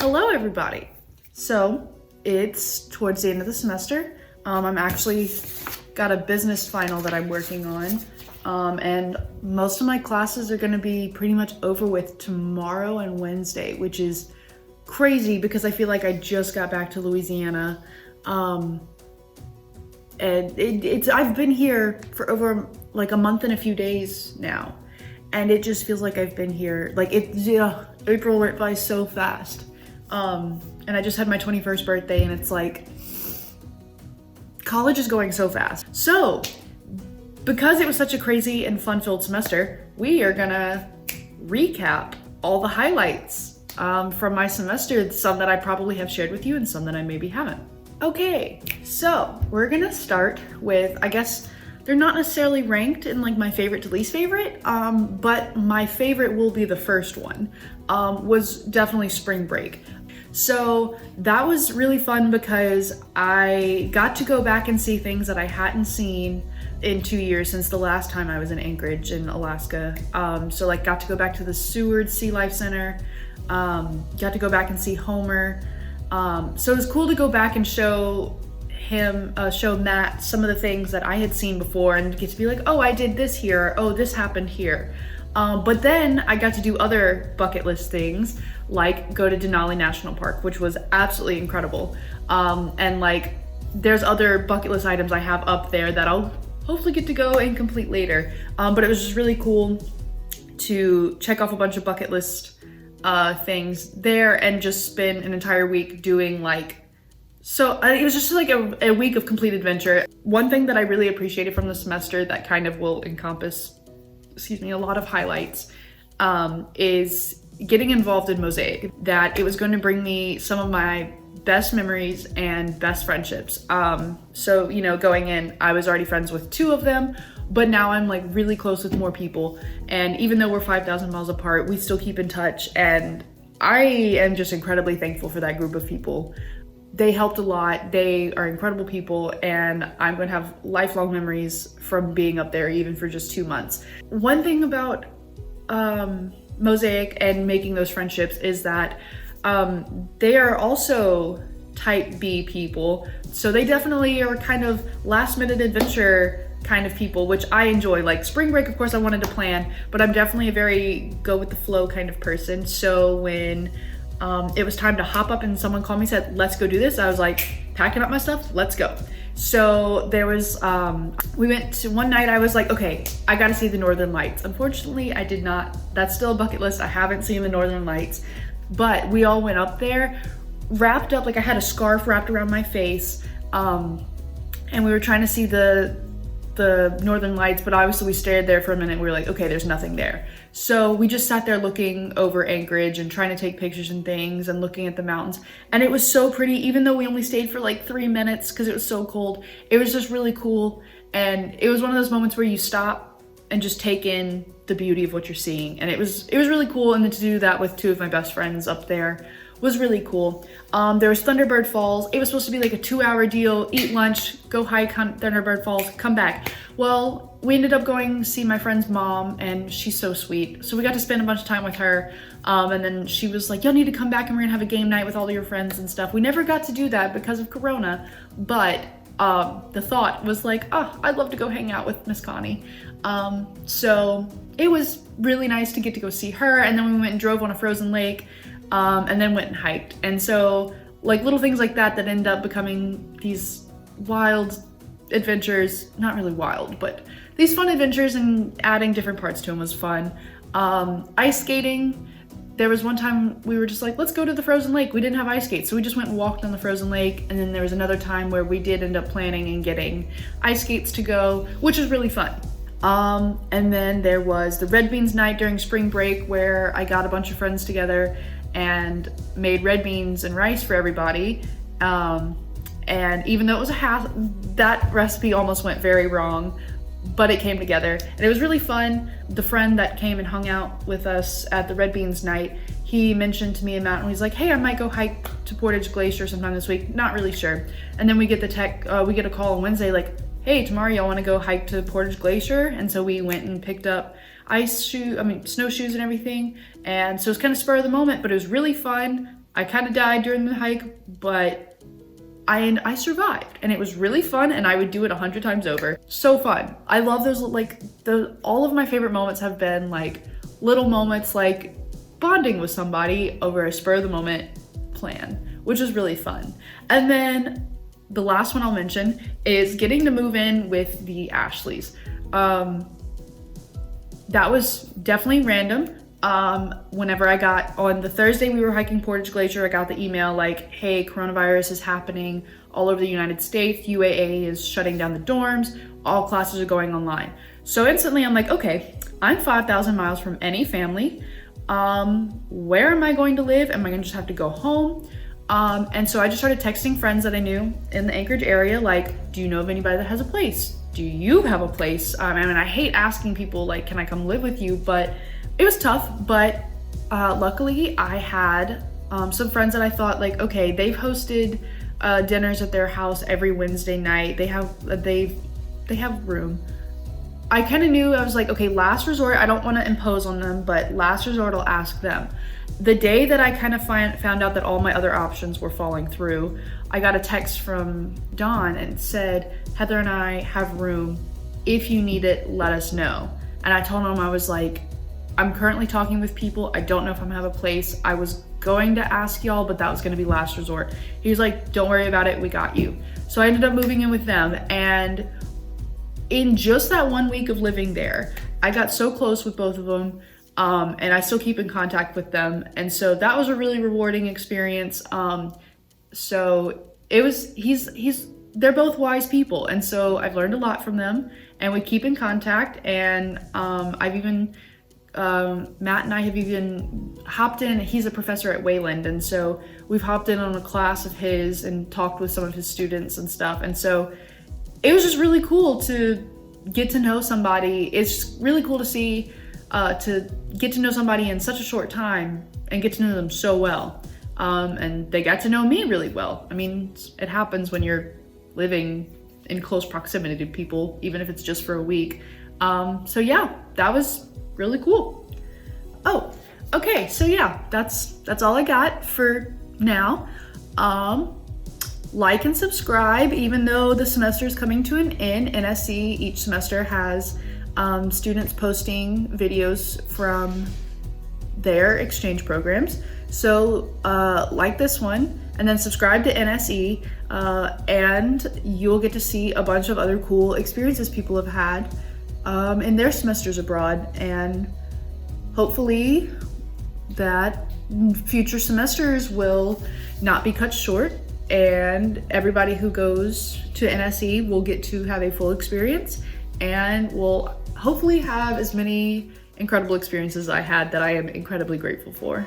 Hello everybody. So it's towards the end of the semester. I'm actually got a business final that I'm working on. And most of my classes are gonna be pretty much over with tomorrow and Wednesday, which is crazy because I feel like I just got back to Louisiana. And I've been here for over like a month and a few days now. And it just feels like I've been here, like April went by so fast. And I just had my 21st birthday and it's like, college is going so fast. So, because it was such a crazy and fun-filled semester, we are gonna recap all the highlights from my semester, some that I probably have shared with you and some that I maybe haven't. Okay, so we're gonna start with, I guess, they're not necessarily ranked in like my favorite to least favorite, but my favorite will be the first one, was definitely spring break. So that was really fun because I got to go back and see things that I hadn't seen in 2 years since the last time I was in Anchorage in Alaska. So like got to go back to the Seward Sea Life Center, got to go back and see Homer. So it was cool to go back and show Matt some of the things that I had seen before and get to be like, oh, I did this here, oh, this happened here. But then I got to do other bucket list things, like go to Denali National Park, which was absolutely incredible. And like, there's other bucket list items I have up there that I'll hopefully get to go and complete later. But it was just really cool to check off a bunch of bucket list things there and just spend an entire week doing like, so it was just like a week of complete adventure. One thing that I really appreciated from the semester that kind of will encompass, a lot of highlights, is getting involved in Mosaic. That it was going to bring me some of my best memories and best friendships. So, going in, I was already friends with 2 of them, but now I'm like really close with more people. And even though we're 5,000 miles apart, we still keep in touch. And I am just incredibly thankful for that group of people. They helped a lot. They are incredible people, and I'm going to have lifelong memories from being up there, even for just 2 months. One thing about Mosaic and making those friendships is that they are also type B people. So they definitely are kind of last minute adventure kind of people, which I enjoy. Like spring break, of course, I wanted to plan, but I'm definitely a very go with the flow kind of person. So when it was time to hop up and someone called me and said, let's go do this, I was like, packing up my stuff, let's go. So there was, we went to one night, I was like, okay, I gotta see the Northern Lights. Unfortunately, I did not. That's still a bucket list. I haven't seen the Northern Lights, but we all went up there, wrapped up, like I had a scarf wrapped around my face, and we were trying to see the Northern Lights, but obviously we stared there for a minute and we were like, okay, there's nothing there. So we just sat there looking over Anchorage and trying to take pictures and things and looking at the mountains. And it was so pretty, even though we only stayed for like 3 minutes because it was so cold. It was just really cool. And it was one of those moments where you stop and just take in the beauty of what you're seeing. And it was really cool. And then to do that with 2 of my best friends up there was really cool. There was Thunderbird Falls. It was supposed to be like a 2-hour deal, eat lunch, go hike Thunderbird Falls, come back. Well, we ended up going to see my friend's mom, and she's so sweet. So we got to spend a bunch of time with her. And then she was like, y'all need to come back and we're gonna have a game night with all of your friends and stuff. We never got to do that because of Corona, but the thought was like, oh, I'd love to go hang out with Miss Connie. So it was really nice to get to go see her. And then we went and drove on a frozen lake. And then went and hiked. And so like little things like that end up becoming these wild adventures, not really wild, but these fun adventures, and adding different parts to them was fun. Ice skating, there was one time we were just like, let's go to the frozen lake. We didn't have ice skates, so we just went and walked on the frozen lake. And then there was another time where we did end up planning and getting ice skates to go, which was really fun. And then there was the red beans night during spring break where I got a bunch of friends together and made red beans and rice for everybody. And even though it was that recipe almost went very wrong, but it came together and it was really fun. The friend that came and hung out with us at the red beans night, he mentioned to me and Matt, and he's like, hey, I might go hike to Portage Glacier sometime this week. Not really sure. And then we get a call on Wednesday like, hey, tomorrow y'all wanna go hike to Portage Glacier? And so we went and picked up snowshoes and everything. And so it was kind of spur of the moment, but it was really fun. I kind of died during the hike, but I survived, and it was really fun, and I would do it 100 times over. So fun. I love those, like, all of my favorite moments have been like little moments, like bonding with somebody over a spur of the moment plan, which is really fun. And then the last one I'll mention is getting to move in with the Ashleys. That was definitely random. Whenever I got on the Thursday we were hiking Portage Glacier, I got the email like, hey, coronavirus is happening all over the United States. UAA is shutting down the dorms. All classes are going online. So instantly I'm like, okay, I'm 5,000 miles from any family. Where am I going to live? Am I gonna just have to go home? And so I just started texting friends that I knew in the Anchorage area, like, do you know of anybody that has a place? Do you have a place? I mean, I hate asking people like, can I come live with you? But it was tough, but luckily I had some friends that I thought like, okay, they've hosted dinners at their house every Wednesday night. They have room. I kind of knew, I was like, okay, last resort, I don't want to impose on them, but last resort I'll ask them. The day that I kind of found out that all my other options were falling through, I got a text from Dawn and it said, Heather and I have room. If you need it, let us know. And I told him, I was like, I'm currently talking with people. I don't know if I'm gonna have a place. I was going to ask y'all, but that was gonna be last resort. He was like, don't worry about it, we got you. So I ended up moving in with them, and in just that 1 week of living there, I got so close with both of them, and I still keep in contact with them. And so that was a really rewarding experience. So it was, they're both wise people. And so I've learned a lot from them, and we keep in contact. And I've even, Matt and I have even hopped in. He's a professor at Wayland, and so we've hopped in on a class of his and talked with some of his students and stuff. And so it was just really cool to get to know somebody. It's really cool to see, to get to know somebody in such a short time and get to know them so well. And they got to know me really well. I mean, it happens when you're living in close proximity to people, even if it's just for a week. So yeah, that was really cool. Oh, okay, so yeah, that's all I got for now. Like and subscribe, even though the semester is coming to an end. NSE each semester has students posting videos from their exchange programs. So like this one, and then subscribe to NSE, and you'll get to see a bunch of other cool experiences people have had in their semesters abroad, and hopefully that future semesters will not be cut short, and everybody who goes to NSE will get to have a full experience and will hopefully have as many incredible experiences as I had, that I am incredibly grateful for.